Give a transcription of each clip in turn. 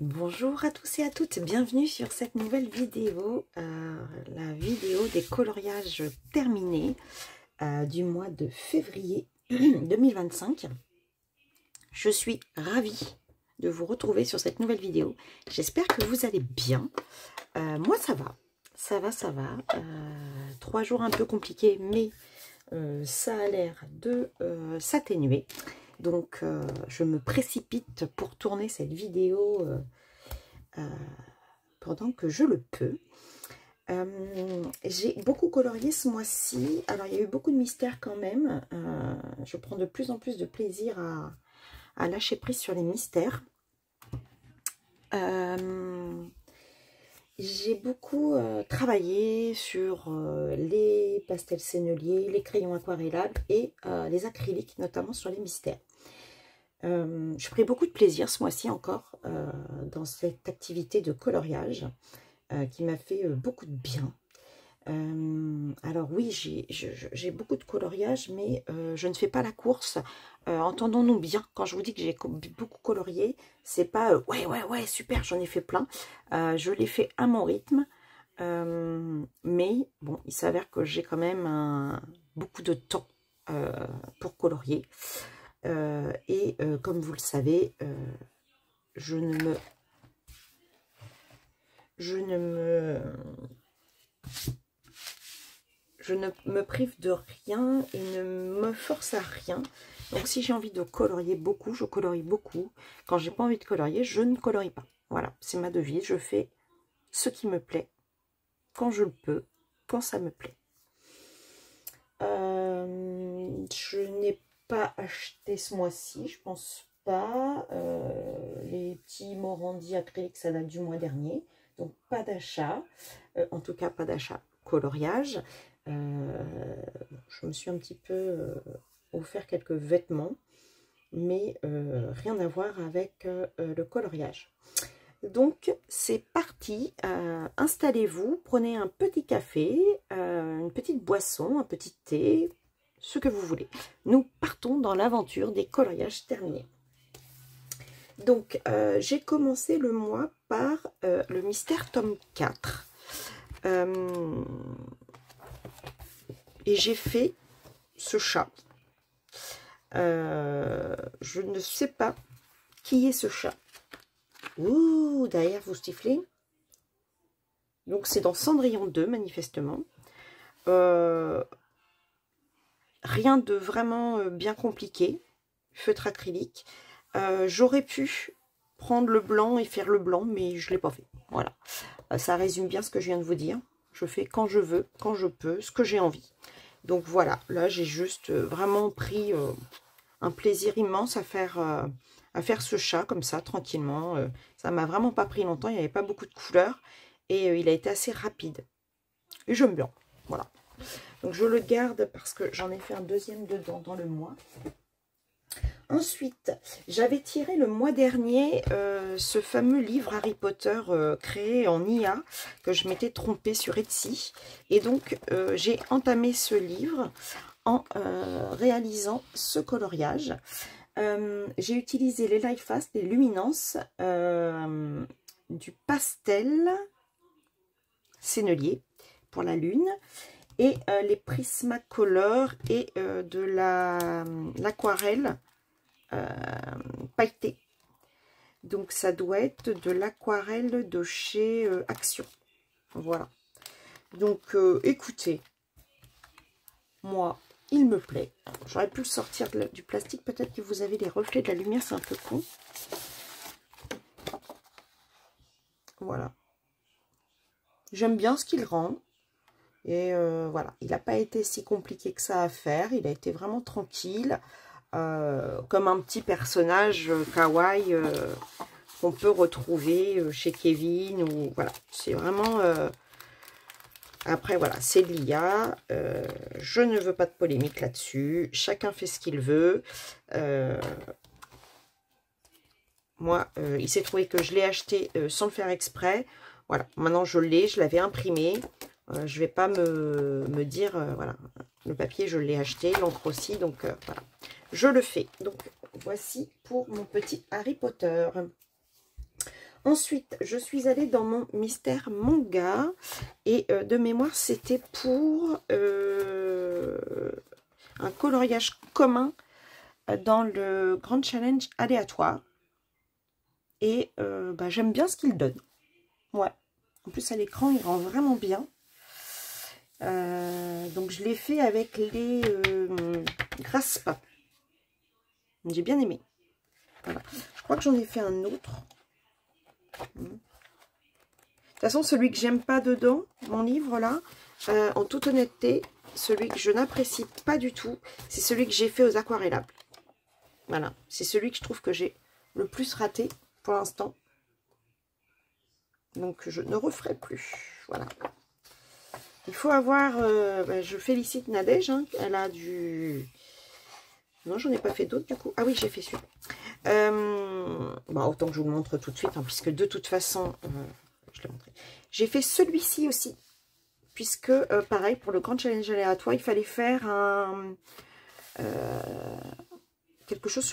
Bonjour à tous et à toutes, bienvenue sur cette nouvelle vidéo, la vidéo des coloriages terminés du mois de février 2025. Je suis ravie de vous retrouver sur cette nouvelle vidéo. J'espère que vous allez bien. Moi ça va. 3 jours un peu compliqués, mais ça a l'air de s'atténuer. Donc, je me précipite pour tourner cette vidéo pendant que je le peux. J'ai beaucoup colorié ce mois-ci. Alors, il y a eu beaucoup de mystères quand même. Je prends de plus en plus de plaisir à lâcher prise sur les mystères. J'ai beaucoup travaillé sur les pastels senneliers, les crayons aquarellables et les acryliques, notamment sur les mystères. J'ai pris beaucoup de plaisir ce mois-ci encore dans cette activité de coloriage qui m'a fait beaucoup de bien. Alors oui, j'ai beaucoup de coloriage, mais je ne fais pas la course. Entendons-nous bien, quand je vous dis que j'ai beaucoup colorié, c'est pas ouais, super, j'en ai fait plein. Je l'ai fait à mon rythme, mais bon, il s'avère que j'ai quand même beaucoup de temps pour colorier. Comme vous le savez, je ne me prive de rien et ne me force à rien. Donc si j'ai envie de colorier beaucoup, je colorie beaucoup. Quand j'ai pas envie de colorier, je ne colorie pas. Voilà, c'est ma devise. Je fais ce qui me plaît, quand je le peux, quand ça me plaît. Je n'ai pas acheté ce mois-ci, je pense pas. Les petits Morandi acryliques, ça date du mois dernier. Donc pas d'achat. En tout cas, pas d'achat coloriage. Je me suis un petit peu offert quelques vêtements, mais rien à voir avec le coloriage. Donc c'est parti, installez-vous, prenez un petit café, une petite boisson, un petit thé, ce que vous voulez. Nous partons dans l'aventure des coloriages terminés. Donc j'ai commencé le mois par le mystère tome 4. Et j'ai fait ce chat. Je ne sais pas qui est ce chat. Ouh, derrière vous sifflez. Donc c'est dans Cendrillon 2, manifestement. Rien de vraiment bien compliqué. Feutre acrylique. J'aurais pu prendre le blanc et faire le blanc, mais je ne l'ai pas fait. Voilà. Ça résume bien ce que je viens de vous dire. Je fais quand je veux, quand je peux, ce que j'ai envie. Donc voilà, là j'ai juste vraiment pris un plaisir immense à faire ce chat comme ça, tranquillement. Ça m'a vraiment pas pris longtemps, il n'y avait pas beaucoup de couleurs. Et il a été assez rapide. Et j'aime bien, voilà. Donc je le garde parce que j'en ai fait un deuxième dedans dans le mois. Ensuite, j'avais tiré le mois dernier ce fameux livre Harry Potter créé en IA que je m'étais trompée sur Etsy. Et donc, j'ai entamé ce livre en réalisant ce coloriage. J'ai utilisé les Light Fast, les Luminance, du pastel sennelier pour la lune et les Prismacolor et de l'aquarelle pailleté. Donc ça doit être de l'aquarelle de chez Action. Voilà. Donc écoutez, moi il me plaît. J'aurais pu le sortir du plastique, peut-être que vous avez les reflets de la lumière, c'est un peu con. Voilà. J'aime bien ce qu'il rend. Et voilà, il n'a pas été si compliqué que ça à faire. Il a été vraiment tranquille. Comme un petit personnage kawaii qu'on peut retrouver chez Kevin. Ou voilà, c'est vraiment... Après, voilà, c'est de l'IA. Je ne veux pas de polémique là-dessus. Chacun fait ce qu'il veut. Moi, il s'est trouvé que je l'ai acheté sans le faire exprès. Voilà, maintenant je l'ai, je l'avais imprimé. Je ne vais pas me dire, voilà, le papier je l'ai acheté, l'encre aussi, donc voilà, je le fais. Donc voici pour mon petit Harry Potter. Ensuite, je suis allée dans mon mystère manga. Et de mémoire, c'était pour un coloriage commun dans le Grand Challenge aléatoire. Et bah, j'aime bien ce qu'il donne. Ouais. En plus, à l'écran, il rend vraiment bien. Donc, je l'ai fait avec les Graspa. J'ai bien aimé. Voilà. Je crois que j'en ai fait un autre. De toute façon, celui que j'aime pas dedans, mon livre là, en toute honnêteté, celui que je n'apprécie pas du tout, c'est celui que j'ai fait aux aquarellables. Voilà. C'est celui que je trouve que j'ai le plus raté pour l'instant. Donc, je ne referai plus. Voilà. Il faut avoir... bah, je félicite Nadège. Hein, elle a du... Non, j'en ai pas fait d'autres du coup. Ah oui, j'ai fait celui-là. Bon, autant que je vous le montre tout de suite, hein, puisque de toute façon... je l'ai montré. J'ai fait celui-ci aussi. Puisque, pareil, pour le Grand Challenge aléatoire, il fallait faire un... quelque chose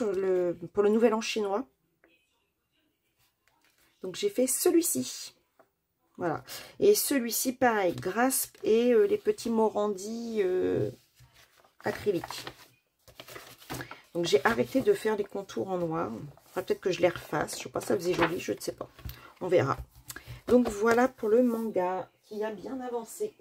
pour le Nouvel An chinois. Donc, j'ai fait celui-ci. Voilà. Et celui-ci, pareil, Grasp et les petits Morandi acryliques. Donc, j'ai arrêté de faire les contours en noir. Enfin, peut-être que je les refasse. Je ne sais pas, ça faisait joli, je ne sais pas. On verra. Donc, voilà pour le manga qui a bien avancé.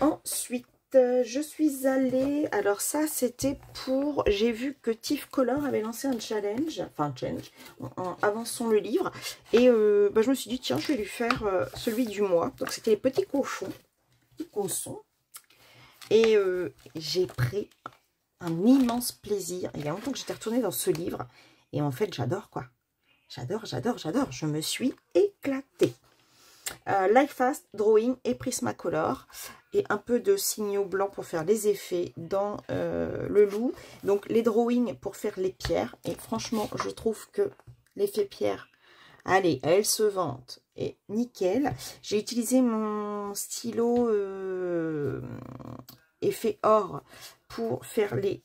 Ensuite, je suis allée... Alors ça, c'était pour... J'ai vu que Tiff Color avait lancé un challenge. Enfin, un challenge. En avançant le livre. Et bah, je me suis dit, tiens, je vais lui faire celui du mois. Donc, c'était les petits cochons. Et j'ai pris un immense plaisir. Il y a longtemps que j'étais retournée dans ce livre. Et en fait, j'adore, quoi. J'adore, j'adore, j'adore. Je me suis éclatée. Light Fast, Drawing et Prismacolor. Et un peu de signaux blancs pour faire les effets dans le loup. Donc, les drawings pour faire les pierres. Et franchement, je trouve que l'effet pierre, allez, elle se vante. Et nickel. J'ai utilisé mon stylo effet or pour faire les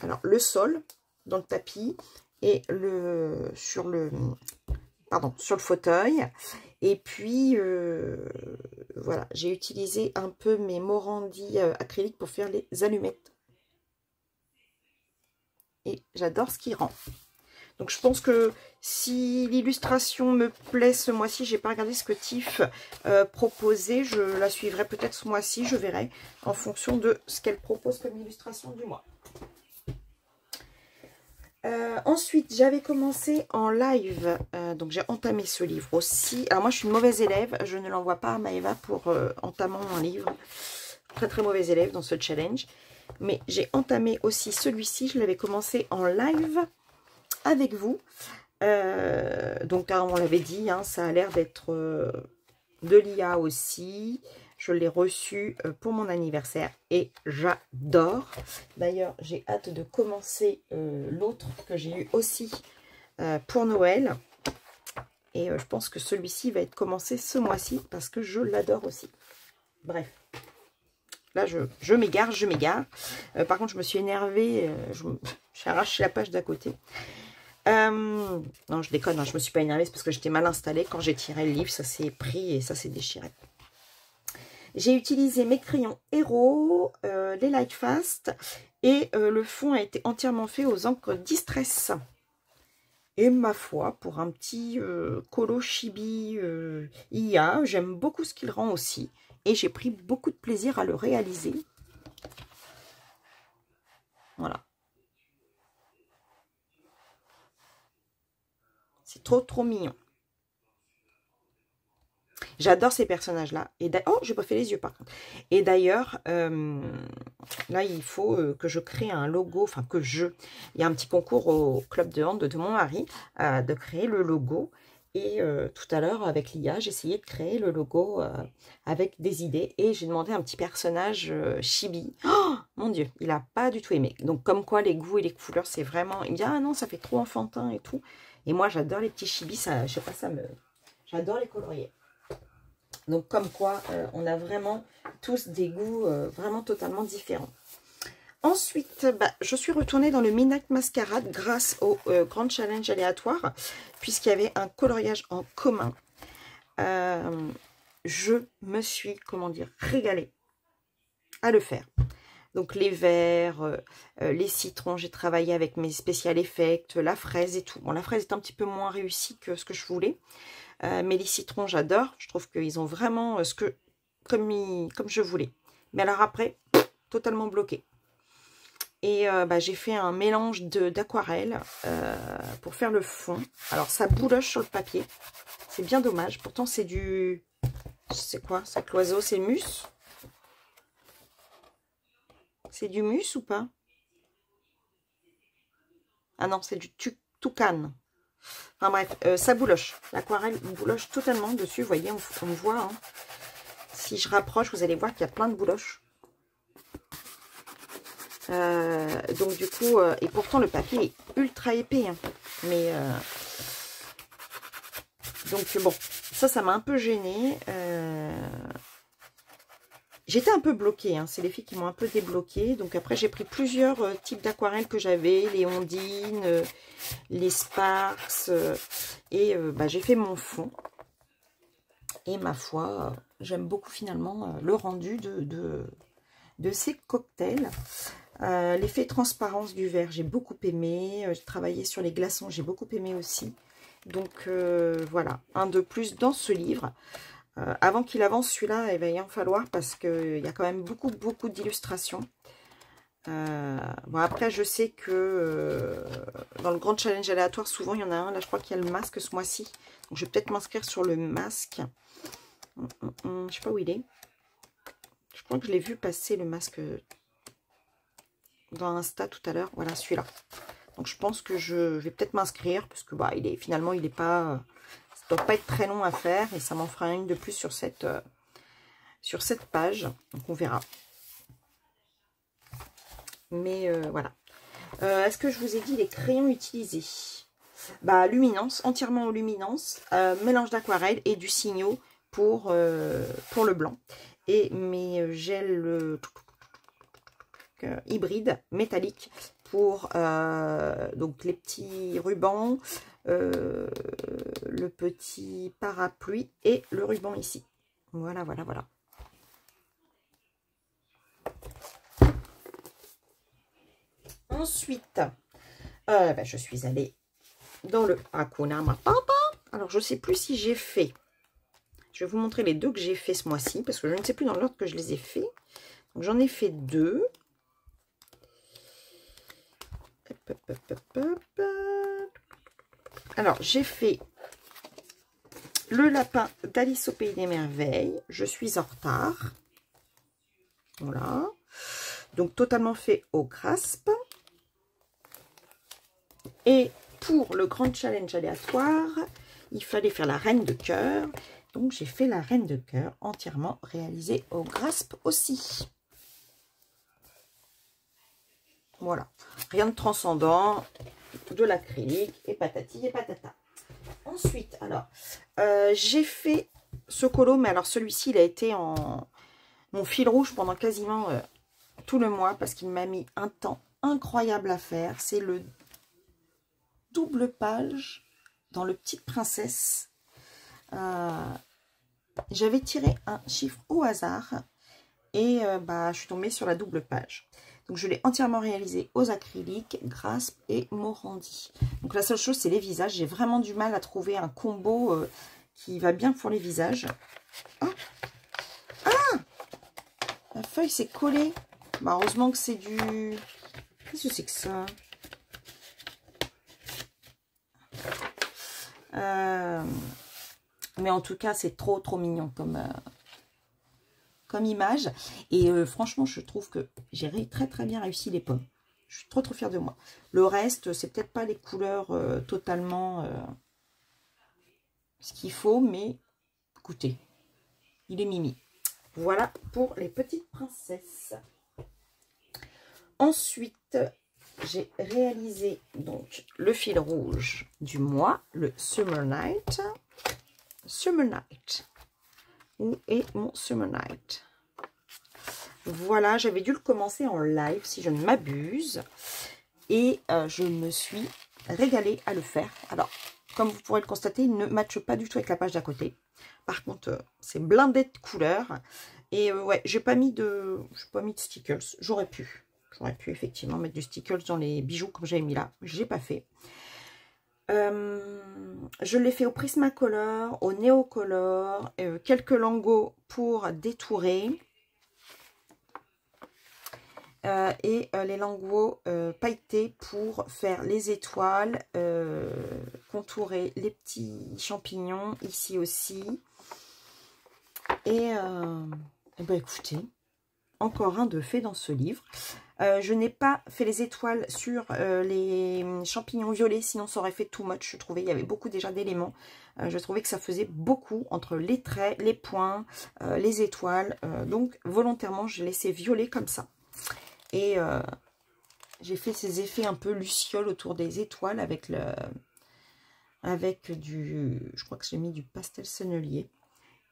alors le sol dans le tapis et sur le fauteuil. Et puis voilà, j'ai utilisé un peu mes Morandi acryliques pour faire les allumettes. Et j'adore ce qui rend. Donc je pense que si l'illustration me plaît ce mois-ci, j'ai pas regardé ce que Tiff proposait, je la suivrai peut-être ce mois-ci, je verrai en fonction de ce qu'elle propose comme illustration du mois. Ensuite, j'avais commencé en live, donc j'ai entamé ce livre aussi. Alors moi, je suis une mauvaise élève, je ne l'envoie pas à Maëva pour entamant un livre. Très très mauvaise élève dans ce challenge. Mais j'ai entamé aussi celui-ci, je l'avais commencé en live avec vous. Donc, on l'avait dit, hein, ça a l'air d'être de l'IA aussi. Je l'ai reçu pour mon anniversaire et j'adore. D'ailleurs, j'ai hâte de commencer l'autre que j'ai eu aussi pour Noël. Et je pense que celui-ci va être commencé ce mois-ci parce que je l'adore aussi. Bref. Là, je m'égare, je m'égare. Par contre, je me suis énervée. J'ai arraché la page d'à côté. Non, je déconne, hein, je me suis pas énervée, c'est parce que j'étais mal installée. Quand j'ai tiré le livre, ça s'est pris et ça s'est déchiré. J'ai utilisé mes crayons Hero, les Light Fast, et le fond a été entièrement fait aux encres Distress. Et ma foi, pour un petit colo chibi IA, j'aime beaucoup ce qu'il rend aussi. Et j'ai pris beaucoup de plaisir à le réaliser. Voilà. C'est trop, trop mignon. J'adore ces personnages-là. Oh, j'ai pas fait les yeux par contre. Et d'ailleurs, là, il faut que je crée un logo. Enfin, il y a un petit concours au club de hand de mon mari de créer le logo. Et tout à l'heure, avec l'IA, j'ai essayé de créer le logo avec des idées. Et j'ai demandé un petit personnage chibi. Oh, mon Dieu, il n'a pas du tout aimé. Donc, comme quoi, les goûts et les couleurs, c'est vraiment... Il me dit, ah non, ça fait trop enfantin et tout. Et moi, j'adore les petits chibis. Ça, je sais pas, j'adore les colorier. Donc, comme quoi, on a vraiment tous des goûts vraiment totalement différents. Ensuite, je suis retournée dans le Midnight Masquerade grâce au Grand Challenge aléatoire, puisqu'il y avait un coloriage en commun. Je me suis, comment dire, régalée à le faire. Donc les verts, les citrons, j'ai travaillé avec mes special effects, la fraise et tout. Bon, la fraise est un petit peu moins réussie que ce que je voulais. Mais les citrons, j'adore. Je trouve qu'ils ont vraiment comme je voulais. Mais alors après, totalement bloqué. Et j'ai fait un mélange d'aquarelle pour faire le fond. Alors ça bouloche sur le papier. C'est bien dommage. Pourtant c'est du... C'est quoi ça, l'oiseau? C'est mus? C'est du mus ou pas? Ah non, c'est du toucan. Enfin bref, ça bouloche. L'aquarelle bouloche totalement dessus. Vous voyez, on voit. Hein. Si je rapproche, vous allez voir qu'il y a plein de bouloches. Donc du coup, et pourtant le papier est ultra épais. Hein. Mais donc bon, ça m'a un peu gênée. J'étais un peu bloquée, hein. C'est les filles qui m'ont un peu débloquée. Donc après, j'ai pris plusieurs types d'aquarelles que j'avais, les ondines, les sparks, et j'ai fait mon fond. Et ma foi, j'aime beaucoup finalement le rendu de ces cocktails. L'effet transparence du verre, j'ai beaucoup aimé. J'ai travaillé sur les glaçons, j'ai beaucoup aimé aussi. Donc voilà, un de plus dans ce livre. Avant qu'il avance celui-là, il va y en falloir parce qu'il y a quand même beaucoup d'illustrations. Bon, après, je sais que dans le grand challenge aléatoire, souvent il y en a un. Là, je crois qu'il y a le masque ce mois-ci. Donc, je vais peut-être m'inscrire sur le masque. Je sais pas où il est. Je crois que je l'ai vu passer le masque dans Insta tout à l'heure. Voilà, celui-là. Donc, je pense que je vais peut-être m'inscrire parce que finalement, il n'est pas... Ça doit pas être très long à faire et ça m'en fera une de plus sur cette page. Donc on verra. Mais voilà. Est-ce que je vous ai dit les crayons utilisés? Luminance, entièrement en luminance, mélange d'aquarelle et du signaux pour le blanc. Et mes gels hybrides métalliques pour donc les petits rubans, le petit parapluie et le ruban ici. Voilà. Ensuite, je suis allée dans le Hakuna Matata. Alors, je ne sais plus si j'ai fait. Je vais vous montrer les deux que j'ai fait ce mois-ci, parce que je ne sais plus dans l'ordre que je les ai fait. Donc, j'en ai fait deux. Alors, j'ai fait le lapin d'Alice au Pays des Merveilles. Je suis en retard. Voilà. Donc, totalement fait au grasp. Et pour le grand challenge aléatoire, il fallait faire la reine de cœur. Donc, j'ai fait la reine de cœur entièrement réalisée au grasp aussi. Voilà. Rien de transcendant. De l'acrylique et patati et patata. Ensuite, alors, j'ai fait ce colo, mais alors celui-ci, il a été en mon fil rouge pendant quasiment tout le mois parce qu'il m'a mis un temps incroyable à faire. C'est le double page dans le Petite Princesse. J'avais tiré un chiffre au hasard et je suis tombée sur la double page. Donc, je l'ai entièrement réalisé aux acryliques, grasp et Morandi. Donc, la seule chose, c'est les visages. J'ai vraiment du mal à trouver un combo qui va bien pour les visages. Oh. Ah, la feuille s'est collée. Heureusement que c'est du... Qu'est-ce que c'est que ça? Mais en tout cas, c'est trop mignon comme image. Et franchement, je trouve que j'ai très bien réussi les pommes. Je suis trop fière de moi. Le reste, c'est peut-être pas les couleurs totalement ce qu'il faut, mais écoutez, il est mimi. Voilà pour les petites princesses. Ensuite, j'ai réalisé donc le fil rouge du mois, le Summer Night. Summer Night. Où est mon Summer Night? Voilà, j'avais dû le commencer en live, si je ne m'abuse. Et je me suis régalée à le faire. Alors, comme vous pourrez le constater, il ne matche pas du tout avec la page d'à côté. Par contre, c'est blindé de couleurs. Et ouais, j'ai pas mis de stickers. J'aurais pu effectivement mettre du stickers dans les bijoux comme j'avais mis là. J'ai pas fait. Je l'ai fait au Prismacolor, au Neocolor, quelques lingots pour détourer. Et les lingots pailletés pour faire les étoiles, contourer les petits champignons ici aussi. Et ben écoutez, encore un de fait dans ce livre. Je n'ai pas fait les étoiles sur les champignons violets, sinon ça aurait fait too much. Je trouvais il y avait beaucoup déjà d'éléments. Je trouvais que ça faisait beaucoup entre les traits, les points, les étoiles. Donc volontairement, j'ai laissé violet comme ça. Et j'ai fait ces effets un peu lucioles autour des étoiles avec je crois que j'ai mis du pastel sennelier.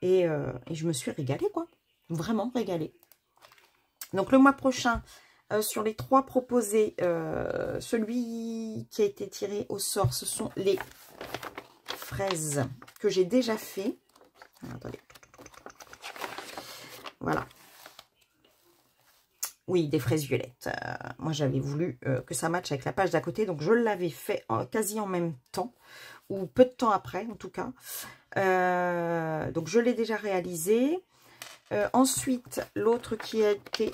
Et je me suis régalée, quoi. Vraiment régalée. Donc le mois prochain, sur les 3 proposés, celui qui a été tiré au sort, ce sont les fraises que j'ai déjà fait. Attendez. Voilà. Oui, des fraises violettes. Moi, j'avais voulu que ça matche avec la page d'à côté. Donc, je l'avais fait quasi en même temps. Ou peu de temps après, en tout cas. Donc, je l'ai déjà réalisé. Ensuite, l'autre qui a été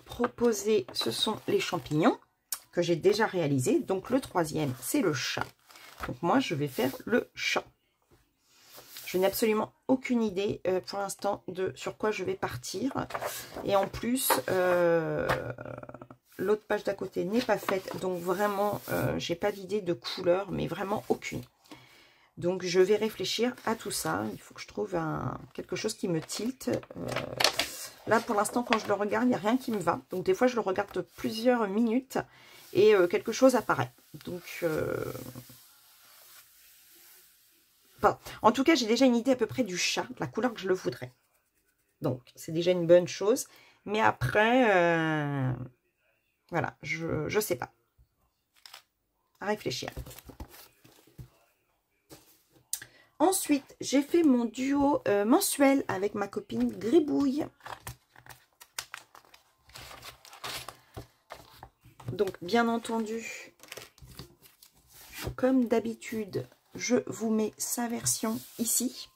proposé, ce sont les champignons. Que j'ai déjà réalisé. Donc, le 3e, c'est le chat. Donc, moi, je vais faire le chat. Je n'ai absolument aucune idée pour l'instant de sur quoi je vais partir. Et en plus, l'autre page d'à côté n'est pas faite. Donc vraiment, j'ai pas d'idée de couleur, mais vraiment aucune. Donc je vais réfléchir à tout ça. Il faut que je trouve quelque chose qui me tilte. Là, pour l'instant, quand je le regarde, il n'y a rien qui me va. Donc des fois, je le regarde plusieurs minutes et quelque chose apparaît. Donc... Bon, en tout cas, j'ai déjà une idée à peu près du chat, de la couleur que je le voudrais. Donc, c'est déjà une bonne chose. Mais après, voilà, je sais pas. À réfléchir. Ensuite, j'ai fait mon duo mensuel avec ma copine Gribouille. Donc, bien entendu, comme d'habitude, je vous mets sa version ici.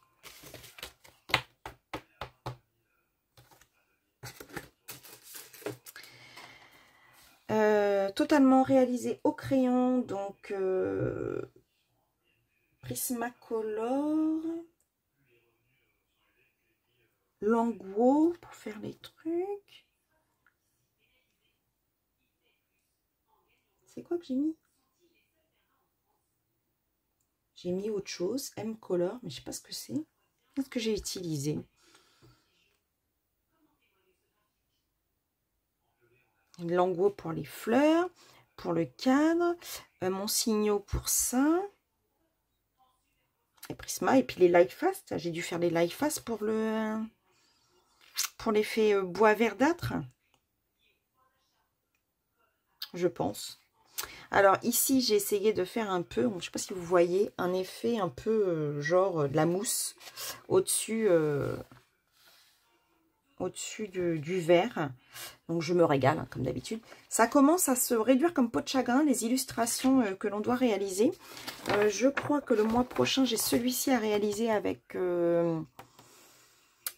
Totalement réalisé au crayon, donc Prismacolor, Languo pour faire les trucs. C'est quoi que j'ai mis? J'ai mis autre chose, M-Color, mais je sais pas ce que c'est. Qu'est-ce que j'ai utilisé? Languo pour les fleurs, pour le cadre, mon signaux pour ça. Et Prisma, et puis les Light Fast. J'ai dû faire les Light Fast pour l'effet bois verdâtre. Je pense. Alors ici, j'ai essayé de faire un peu, je ne sais pas si vous voyez, un effet un peu genre de la mousse au-dessus du verre. Donc je me régale, hein, comme d'habitude. Ça commence à se réduire comme peau de chagrin, les illustrations que l'on doit réaliser. Je crois que le mois prochain, j'ai celui-ci à réaliser avec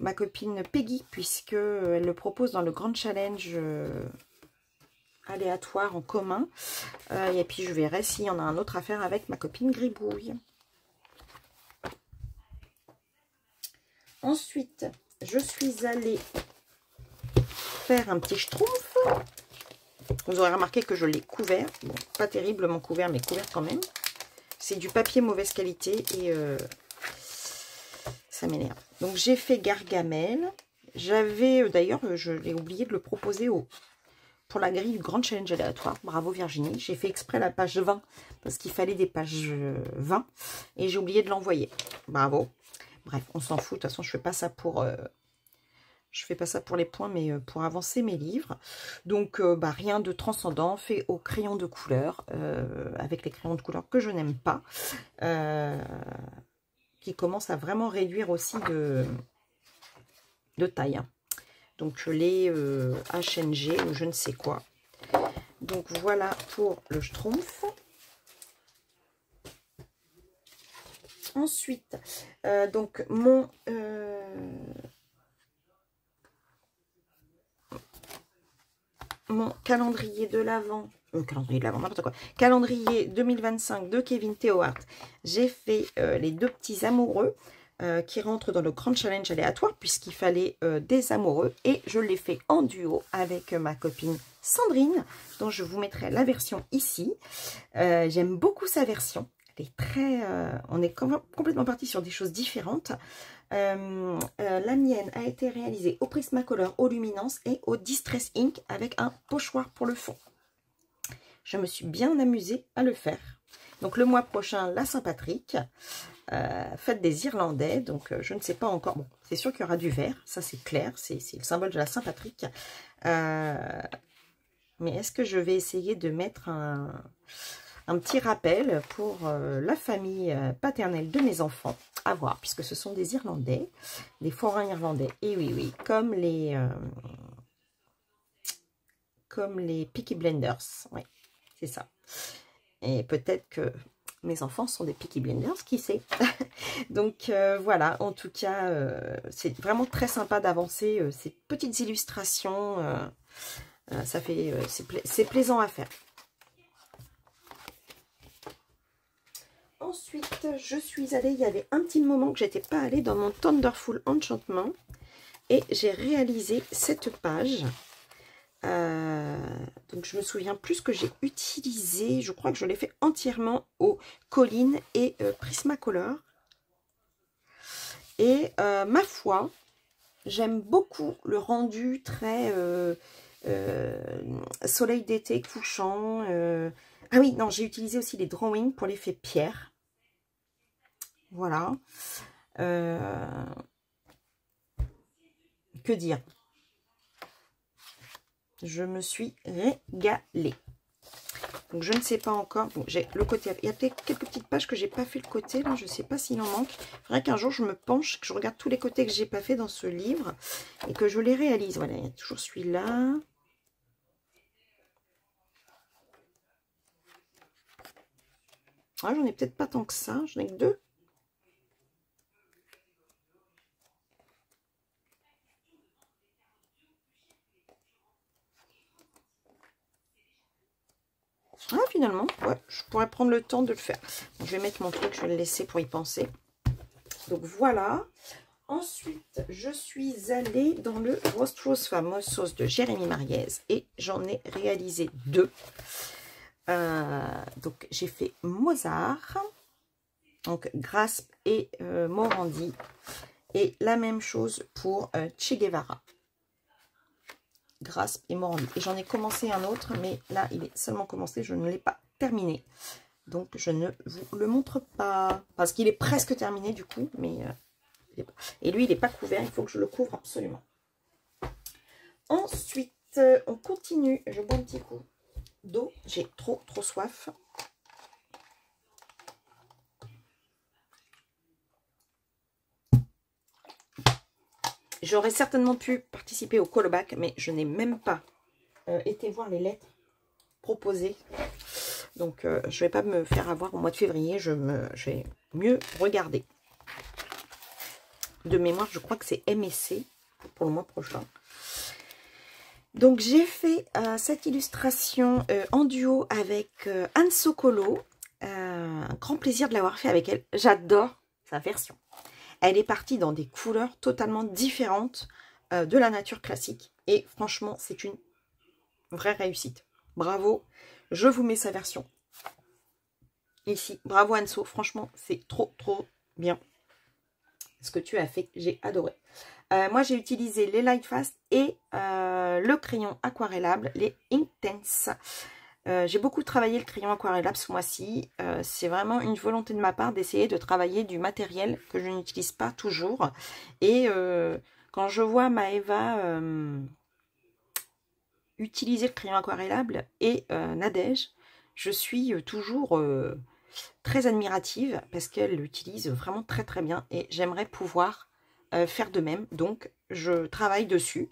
ma copine Peggy, puisque elle le propose dans le Grand Challenge aléatoire en commun. Et puis je verrai s'il y en a un autre à faire avec ma copine Gribouille. Ensuite, je suis allée faire un petit schtroumpf. Vous aurez remarqué que je l'ai couvert. Bon, pas terriblement couvert, mais couvert quand même. C'est du papier mauvaise qualité et ça m'énerve. Donc j'ai fait Gargamel. J'avais d'ailleurs, je l'ai oublié de le proposer pour la grille du Grand Challenge aléatoire. Bravo Virginie. J'ai fait exprès la page 20 parce qu'il fallait des pages 20 et j'ai oublié de l'envoyer. Bravo. Bref, on s'en fout. De toute façon, je fais pas ça pour Je fais pas ça pour les points, mais pour avancer mes livres. Donc, rien de transcendant, fait au crayon de couleur, avec les crayons de couleur que je n'aime pas, qui commencent à vraiment réduire aussi de taille. Hein. Donc, les HNG ou je ne sais quoi. Donc, voilà pour le Schtroumpf. Ensuite, donc, mon calendrier de l'Avent, n'importe quoi, calendrier 2025 de Kevin Théohart. J'ai fait les deux petits amoureux qui rentrent dans le grand challenge aléatoire puisqu'il fallait des amoureux et je l'ai fait en duo avec ma copine Sandrine, dont je vous mettrai la version ici. J'aime beaucoup sa version. Elle est très, on est complètement parti sur des choses différentes. La mienne a été réalisée au Prismacolor, au Luminance et au Distress Ink avec un pochoir pour le fond. Je me suis bien amusée à le faire. Donc le mois prochain, la Saint-Patrick, fête des Irlandais. Donc je ne sais pas encore. Bon, c'est sûr qu'il y aura du vert, ça c'est clair, c'est le symbole de la Saint-Patrick. Mais est-ce que je vais essayer de mettre un petit rappel pour la famille paternelle de mes enfants, à voir, puisque ce sont des Irlandais, des forains irlandais, et oui, comme les Peaky Blinders, oui, c'est ça. Et peut-être que mes enfants sont des Peaky Blinders, qui sait. Donc voilà, en tout cas, c'est vraiment très sympa d'avancer ces petites illustrations, ça fait, c'est plaisant à faire. Ensuite, je suis allée, il y avait un petit moment que j'étais pas allée dans mon Thunderful Enchantment et j'ai réalisé cette page. Donc je me souviens plus ce que j'ai utilisé. Je crois que je l'ai fait entièrement au Collines et Prismacolor. Et ma foi, j'aime beaucoup le rendu très soleil d'été couchant. Ah oui, non, j'ai utilisé aussi les drawings pour l'effet pierre. Voilà. Que dire? Je me suis régalée. Donc, je ne sais pas encore. Bon, j'ai le côté. Il y a peut-être quelques petites pages que j'ai pas fait le côté. Là, je ne sais pas s'il en manque. Il faudrait qu'un jour, je me penche, que je regarde tous les côtés que j'ai pas fait dans ce livre et que je les réalise. Voilà, il y a toujours celui-là. Ah, j'en ai peut-être pas tant que ça. J'en ai que deux. Ah, finalement, ouais, je pourrais prendre le temps de le faire. Bon, je vais mettre mon truc, je vais le laisser pour y penser. Donc, voilà. Ensuite, je suis allée dans le Rostros Famosos de Jérémy Mariez et j'en ai réalisé deux. Donc, j'ai fait Mozart, donc Grasp et Morandi. Et la même chose pour Che Guevara. Grasp et Morandi. Et j'en ai commencé un autre, mais là, il est seulement commencé, je ne l'ai pas terminé. Donc, je ne vous le montre pas. Parce qu'il est presque terminé, du coup, mais... et lui, il n'est pas couvert, il faut que je le couvre absolument. Ensuite, on continue. Je bois un petit coup d'eau. J'ai trop soif. J'aurais certainement pu participer au callback, mais je n'ai même pas été voir les lettres proposées. Donc, je ne vais pas me faire avoir au mois de février. Je vais mieux regarder. De mémoire, je crois que c'est MSC pour le mois prochain. Donc, j'ai fait cette illustration en duo avec Anne Sokolo. Un grand plaisir de l'avoir fait avec elle. J'adore sa version. Elle est partie dans des couleurs totalement différentes de la nature classique. Et franchement, c'est une vraie réussite. Bravo. Je vous mets sa version ici. Bravo Anso. Franchement, c'est trop bien ce que tu as fait. J'ai adoré. Moi, j'ai utilisé les Lightfast et le crayon aquarellable, les Inktense. J'ai beaucoup travaillé le crayon aquarellable ce mois-ci. C'est vraiment une volonté de ma part d'essayer de travailler du matériel que je n'utilise pas toujours. Et Quand je vois Maëva utiliser le crayon aquarellable et Nadège, je suis toujours très admirative parce qu'elle l'utilise vraiment très très bien et j'aimerais pouvoir faire de même. Donc je travaille dessus.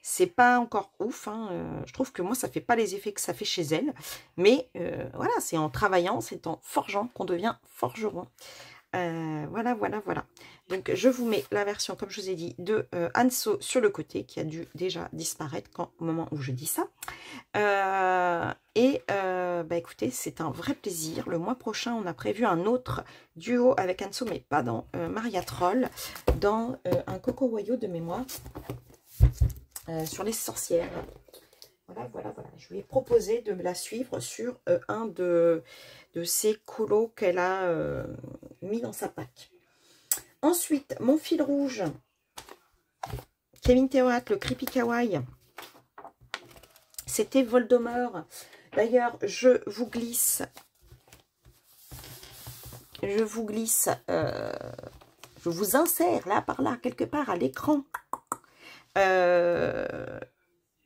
C'est pas encore ouf, hein. Je trouve que moi ça fait pas les effets que ça fait chez elle, mais voilà, c'est en travaillant, c'est en forgeant qu'on devient forgeron. Voilà, voilà, voilà. Donc, je vous mets la version, comme je vous ai dit, de Anso sur le côté, qui a dû déjà disparaître au moment où je dis ça. Bah, écoutez, c'est un vrai plaisir. Le mois prochain, on a prévu un autre duo avec Anso, mais pas dans Maria Troll, dans un Coco Royaux de mémoire, sur les sorcières. Voilà, voilà, voilà. Je lui ai proposé de me la suivre sur un de ces colos qu'elle a mis dans sa pack. Ensuite, mon fil rouge, Kevin Théoat, le Creepy Kawaii. C'était Voldemort. D'ailleurs, je vous glisse, je vous insère là, par là, quelque part à l'écran. La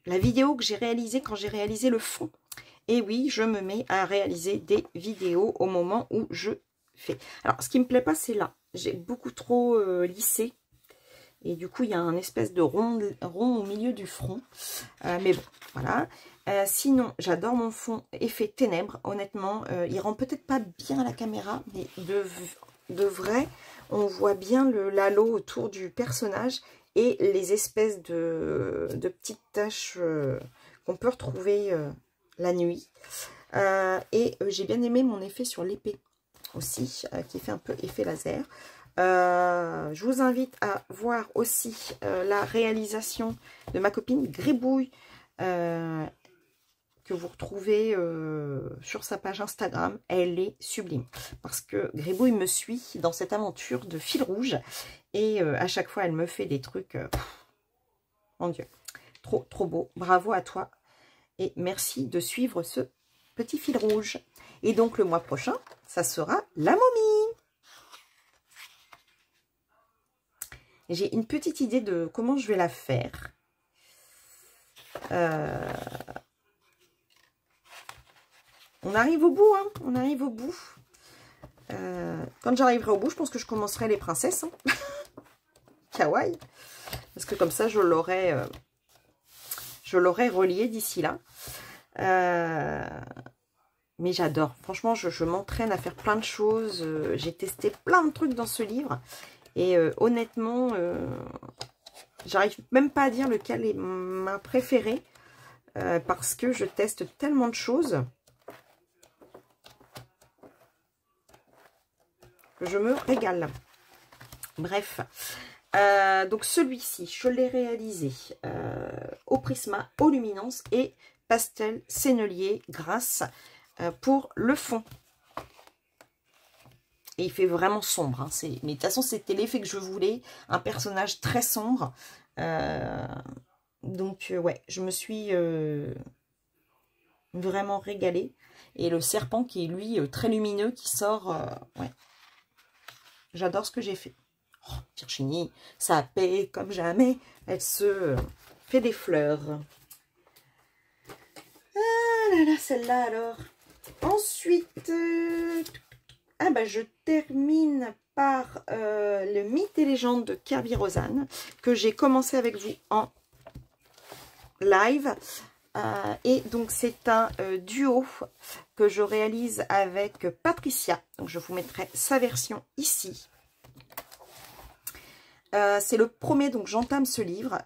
vidéo que j'ai réalisée quand j'ai réalisé le fond. Et oui, je me mets à réaliser des vidéos au moment où je fais. Alors, ce qui me plaît pas, c'est là. J'ai beaucoup trop lissé. Et du coup, il y a un espèce de rond au milieu du front. Mais bon, voilà. Sinon, j'adore mon fond effet ténèbres. Honnêtement, il rend peut-être pas bien à la caméra, mais de vrai, on voit bien l'halo autour du personnage et les espèces de petites taches qu'on peut retrouver la nuit. J'ai bien aimé mon effet sur l'épée aussi, qui fait un peu effet laser. Je vous invite à voir aussi la réalisation de ma copine Gribouille, que vous retrouvez sur sa page Instagram. Elle est sublime parce que Gribouille me suit dans cette aventure de fil rouge et à chaque fois elle me fait des trucs, mon Dieu, trop trop beau. Bravo à toi et merci de suivre ce petit fil rouge. Et donc le mois prochain, ça sera la momie. J'ai une petite idée de comment je vais la faire. On arrive au bout, hein. On arrive au bout. Quand j'arriverai au bout, je pense que je commencerai les princesses. Hein. Kawaii. Parce que comme ça, je l'aurai relié d'ici là. Mais j'adore. Franchement, je m'entraîne à faire plein de choses. J'ai testé plein de trucs dans ce livre. Et honnêtement, j'arrive même pas à dire lequel est ma préférée. Parce que je teste tellement de choses. Que je me régale. Bref. Donc celui-ci, je l'ai réalisé au Prisma, au Luminance et pastel sennelier grasse pour le fond. Et il fait vraiment sombre. Hein. Mais de toute façon, c'était l'effet que je voulais. Un personnage très sombre. Donc, ouais, je me suis vraiment régalée. Et le serpent qui est, lui, très lumineux, qui sort. Ouais. J'adore ce que j'ai fait. Oh, Virginie, ça paie comme jamais. Elle se fait des fleurs. Ah là là, celle-là alors. Ensuite, je termine par le mythe et légende de Kerby Rosanne, que j'ai commencé avec vous en live. Et donc, c'est un duo que je réalise avec Patricia. Donc, je vous mettrai sa version ici. C'est le premier, donc j'entame ce livre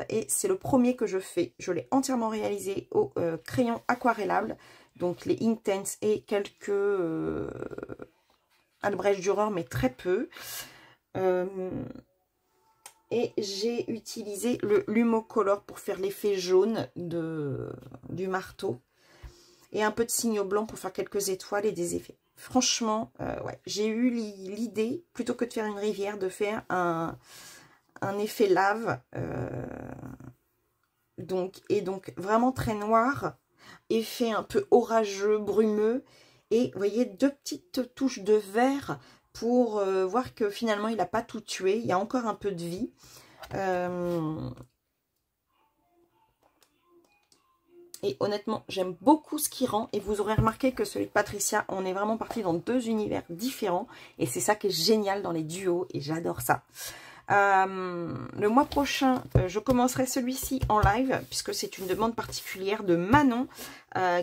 et c'est le premier que je fais. Je l'ai entièrement réalisé au crayon aquarellable, donc les Inktense et quelques Albrecht Dürer, mais très peu. Et j'ai utilisé le Lumocolor pour faire l'effet jaune du marteau et un peu de signaux blanc pour faire quelques étoiles et des effets. Franchement, ouais, j'ai eu l'idée, plutôt que de faire une rivière, de faire un effet lave. Donc vraiment très noir, effet un peu orageux, brumeux. Et vous voyez, deux petites touches de vert pour voir que finalement, il n'a pas tout tué. Il y a encore un peu de vie. Et honnêtement, j'aime beaucoup ce qui rend. Et vous aurez remarqué que celui de Patricia, on est vraiment parti dans 2 univers différents. Et c'est ça qui est génial dans les duos. Et j'adore ça. Le mois prochain, je commencerai celui-ci en live. Puisque c'est une demande particulière de Manon.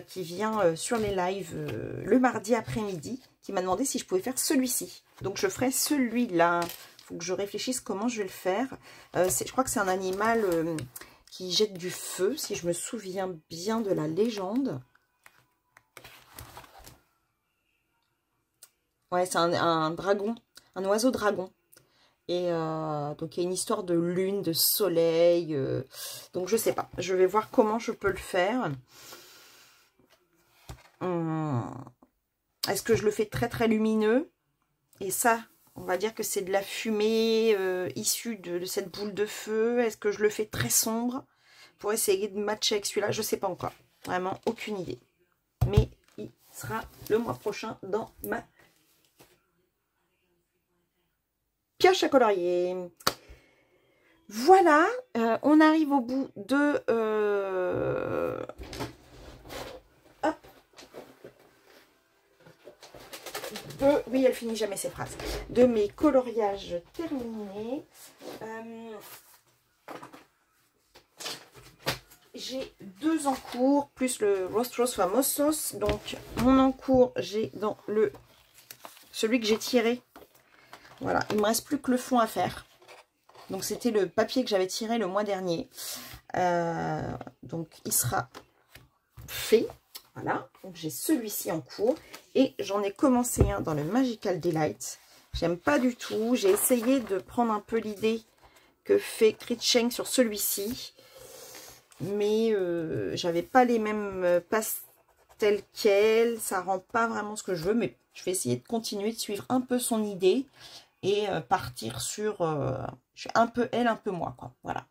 Qui vient sur les lives le mardi après-midi. Qui m'a demandé si je pouvais faire celui-ci. Donc je ferai celui-là. Il faut que je réfléchisse comment je vais le faire. Je crois que c'est un animal... qui jette du feu, si je me souviens bien de la légende. Ouais, c'est un dragon, un oiseau dragon. Et donc, il y a une histoire de lune, de soleil. Donc, je sais pas. Je vais voir comment je peux le faire. Est-ce que je le fais très, très lumineux? Et ça, on va dire que c'est de la fumée issue de cette boule de feu. Est-ce que je le fais très sombre pour essayer de matcher avec celui-là? Je ne sais pas encore. Vraiment, aucune idée. Mais il sera le mois prochain dans ma pioche à colorier. Voilà, on arrive au bout de... Hop. Oui, elle finit jamais ses phrases. De mes coloriages terminés. J'ai 2 en cours, plus le Rostros Famosos. Donc, mon en cours, j'ai dans celui que j'ai tiré. Voilà, il ne me reste plus que le fond à faire. Donc, c'était le papier que j'avais tiré le mois dernier. Donc, il sera fait. Voilà, donc j'ai celui-ci en cours. Et j'en ai commencé un dans le Magical Delight. J'aime pas du tout. J'ai essayé de prendre un peu l'idée que fait Critcheng sur celui-ci. Mais j'avais pas les mêmes pastels qu'elle. Ça rend pas vraiment ce que je veux. Mais je vais essayer de continuer de suivre un peu son idée. Et partir sur... je suis un peu elle, un peu moi, quoi. Voilà.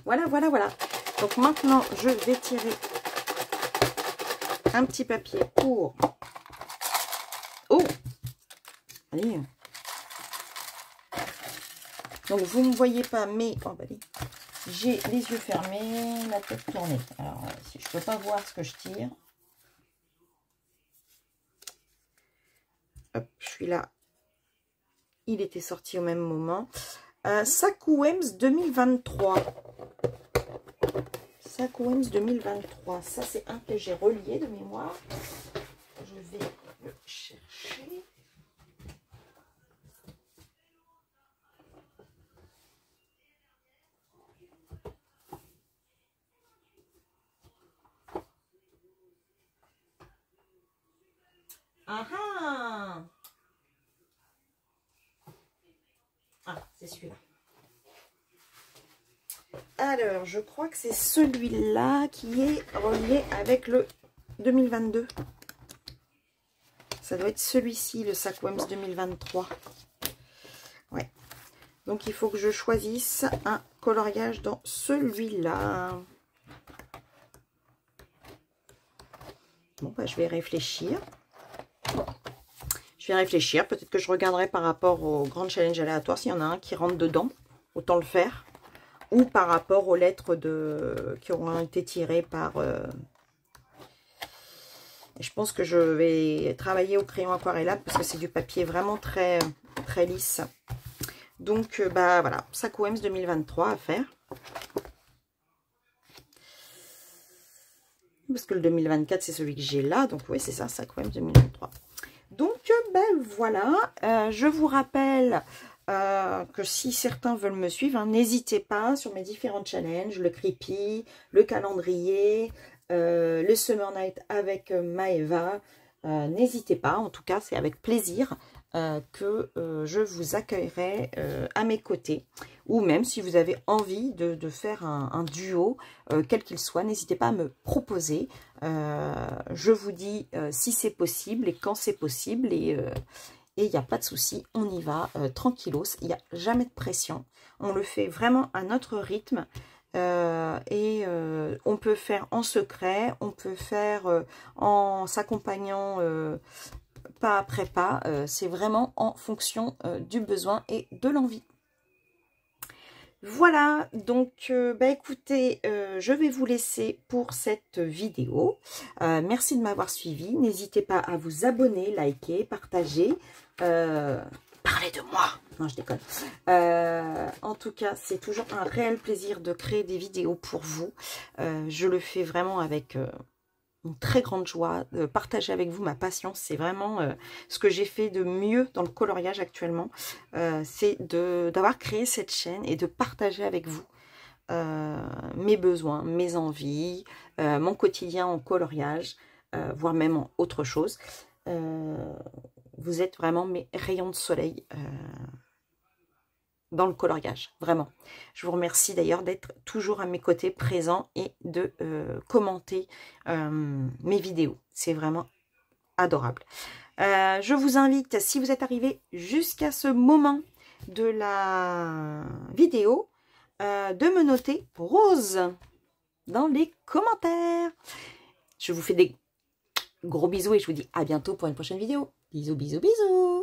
Voilà, voilà, voilà. Donc maintenant, je vais tirer un petit papier pour... Oh! Allez. Donc, vous ne me voyez pas, mais... Oh, bah, j'ai les yeux fermés, la tête tournée. Alors, si je ne peux pas voir ce que je tire. Hop, je suis là. Il était sorti au même moment. Sakuems 2023. Sakuems 2023. Ça, c'est un que j'ai relié de mémoire. Je vais le chercher. Ah ah! Ah, c'est celui-là. Alors, je crois que c'est celui-là qui est relié avec le 2022. Ça doit être celui-ci, le Sakuems 2023. Ouais. Donc, il faut que je choisisse un coloriage dans celui-là. Bon, bah, je vais réfléchir. Peut-être que je regarderai par rapport au grand challenge aléatoire. S'il y en a un qui rentre dedans, autant le faire. Ou par rapport aux lettres qui auront été tirées par... Je pense que je vais travailler au crayon aquarellable parce que c'est du papier vraiment très, très lisse. Donc, bah voilà, Sakuems 2023 à faire. Parce que le 2024, c'est celui que j'ai là. Donc, oui, c'est ça, Sakuems 2023. Donc, ben voilà. Je vous rappelle que si certains veulent me suivre, hein, n'hésitez pas sur mes différents challenges, le creepy, le calendrier, le Summer Night avec Maeva. N'hésitez pas, en tout cas, c'est avec plaisir que je vous accueillerai à mes côtés. Ou même si vous avez envie de faire un duo, quel qu'il soit, n'hésitez pas à me proposer. Je vous dis si c'est possible et quand c'est possible. Et il n'y a pas de souci, on y va tranquillos. Il n'y a jamais de pression. On le fait vraiment à notre rythme. On peut faire en secret, on peut faire en s'accompagnant pas après pas. C'est vraiment en fonction du besoin et de l'envie. Voilà, donc bah écoutez, je vais vous laisser pour cette vidéo. Merci de m'avoir suivi. N'hésitez pas à vous abonner, liker, partager. Parlez de moi. Non, je déconne. En tout cas, c'est toujours un réel plaisir de créer des vidéos pour vous. Je le fais vraiment avec une très grande joie de partager avec vous ma passion. C'est vraiment ce que j'ai fait de mieux dans le coloriage actuellement. C'est d'avoir créé cette chaîne et de partager avec vous mes besoins, mes envies, mon quotidien en coloriage, voire même en autre chose. Vous êtes vraiment mes rayons de soleil dans le coloriage, vraiment. Je vous remercie d'ailleurs d'être toujours à mes côtés, présents et de commenter mes vidéos. C'est vraiment adorable. Je vous invite, si vous êtes arrivé jusqu'à ce moment de la vidéo, de me noter rose dans les commentaires. Je vous fais des gros bisous et je vous dis à bientôt pour une prochaine vidéo. Bisous, bisous, bisous.